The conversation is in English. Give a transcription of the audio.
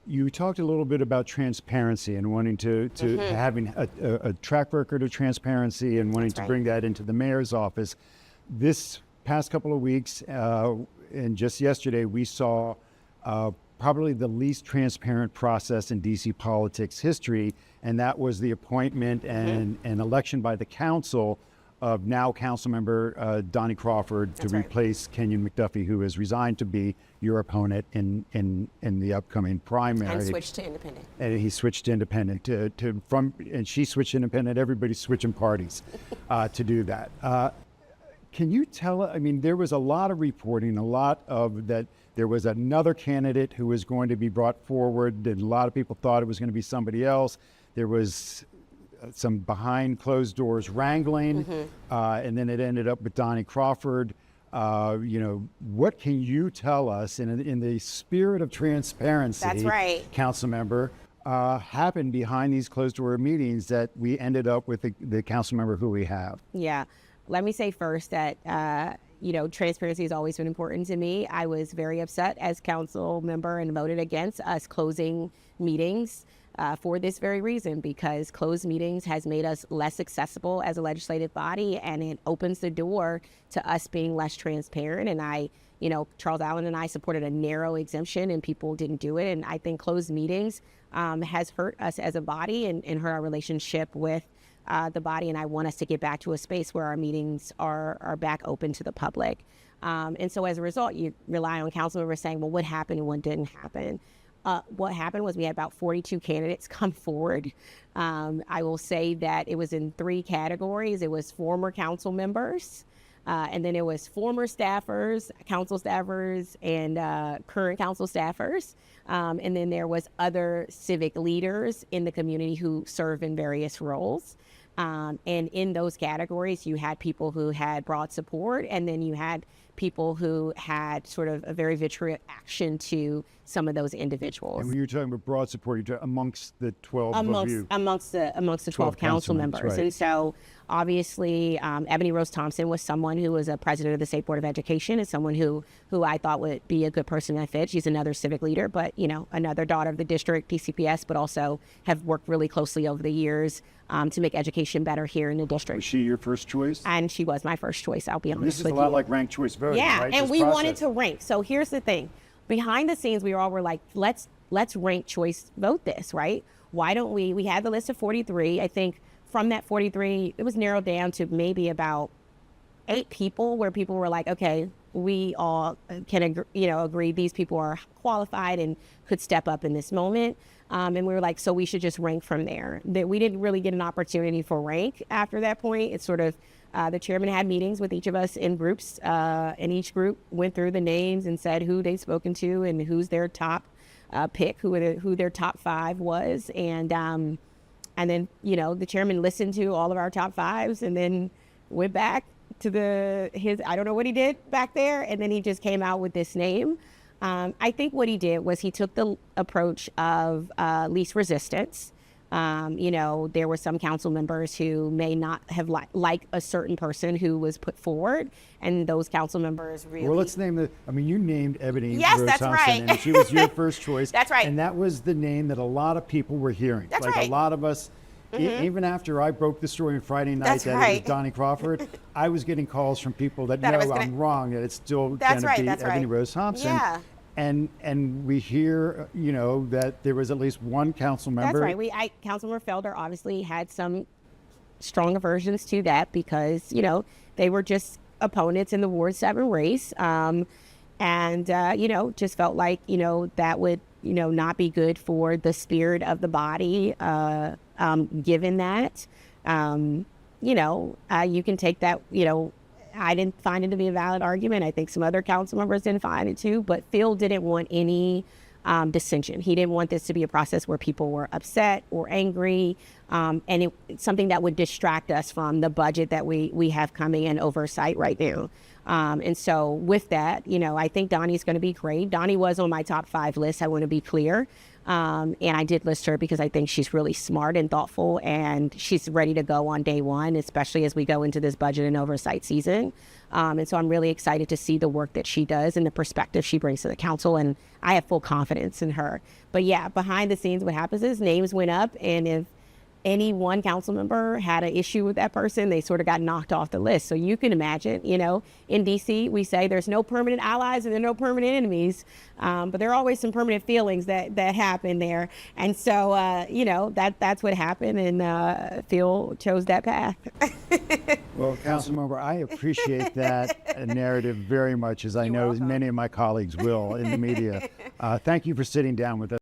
You talked a little bit about transparency and wanting to having a track record of transparency and wanting to bring that into the mayor's office. This past couple of weeks and just yesterday, we saw probably the least transparent process in DC politics history, and that was the appointment and election by the council of now Councilmember Donnie Crawford to replace Kenyan McDuffie, who has resigned to be your opponent in the upcoming primary. And switched to independent. And he switched to independent. And she switched to independent. Everybody's switching parties to do that. Can you tell, I mean, there was a lot of reporting, a lot of that there was another candidate who was going to be brought forward, and a lot of people thought it was going to be somebody else. There was some behind closed doors wrangling, and then it ended up with Donnie Crawford. What can you tell us in the spirit of transparency, That's right, council member, happened behind these closed door meetings that we ended up with the council member who we have? Yeah. Let me say first that, transparency has always been important to me. I was very upset as council member and voted against us closing meetings for this very reason, because closed meetings has made us less accessible as a legislative body, and it opens the door to us being less transparent. And Charles Allen and I supported a narrow exemption and people didn't do it. And I think closed meetings has hurt us as a body and hurt our relationship with the body, and I want us to get back to a space where our meetings are back open to the public. And so as a result, you rely on council members saying, well, what happened and what didn't happen? What happened was we had about 42 candidates come forward. I will say that it was in 3 categories. It was former council members, and then it was former staffers, council staffers, and current council staffers. And then there was other civic leaders in the community who serve in various roles. And in those categories, you had people who had broad support, and then you had people who had sort of a very vitriolic action to some of those individuals. And when you're talking about broad support, you're talking amongst the 12 of you. Amongst the 12 council members. Right. And so obviously Ebony Rose Thompson was someone who was a president of the State Board of Education, and someone who I thought would be a good person to fit. She's another civic leader, but another daughter of the district PCPS, but also have worked really closely over the years to make education better here in the district. Was she your first choice? And she was my first choice, I'll be honest with you. This is a lot like ranked choice voting, yeah, right? And This we process. wanted to rank. So here's the thing. Behind the scenes, we all were like, let's rank choice vote this, right? Why don't we had the list of 43. I think from that 43, it was narrowed down to maybe about 8 people where people were like, okay, we all can agree these people are qualified and could step up in this moment. And we were like, so we should just rank from there. That we didn't really get an opportunity for rank after that point. It's sort of the chairman had meetings with each of us in groups, and each group went through the names and said who they'd spoken to and who's their top pick, who their top 5 was, and then the chairman listened to all of our top 5s and then went back to his I don't know what he did back there, and then he just came out with this name. I think what he did was he took the approach of least resistance. There were some council members who may not have liked a certain person who was put forward, and those council members really... Well, let's name you named Ebony Yes, Rose that's Thompson, right. and she was your first choice. That's right. And that was the name that a lot of people were hearing. That's like right. A lot of us, even after I broke the story on Friday night That's that right. it was Donnie Crawford, I was getting calls from people that I'm wrong, that it's still going That's to right, be that's Ebony right. Rose Thompson. Yeah. And we hear, that there was at least one council member. That's right. Councilmember Felder obviously had some strong aversions to that because, they were just opponents in the Ward 7 race. Just felt like, that would, not be good for the spirit of the body, given that, you can take that, I didn't find it to be a valid argument. I think some other council members didn't find it too, but Phil didn't want any dissension. He didn't want this to be a process where people were upset or angry, and it's something that would distract us from the budget that we have coming in oversight right now. And so with that, I think Donnie's going to be great. Donnie was on my top 5 list. I want to be clear. And I did list her because I think she's really smart and thoughtful, and she's ready to go on day one, especially as we go into this budget and oversight season. And so I'm really excited to see the work that she does and the perspective she brings to the council. And I have full confidence in her. But yeah, behind the scenes, what happens is names went up. And if any one council member had an issue with that person, they sort of got knocked off the list. So you can imagine, you know, in DC, we say there's no permanent allies and there are no permanent enemies, but there are always some permanent feelings that happen there. And so, you know, that's what happened, and Phil chose that path. Well, Councilmember, I appreciate that narrative very much, as I know many of my colleagues will in the media. Thank you for sitting down with us.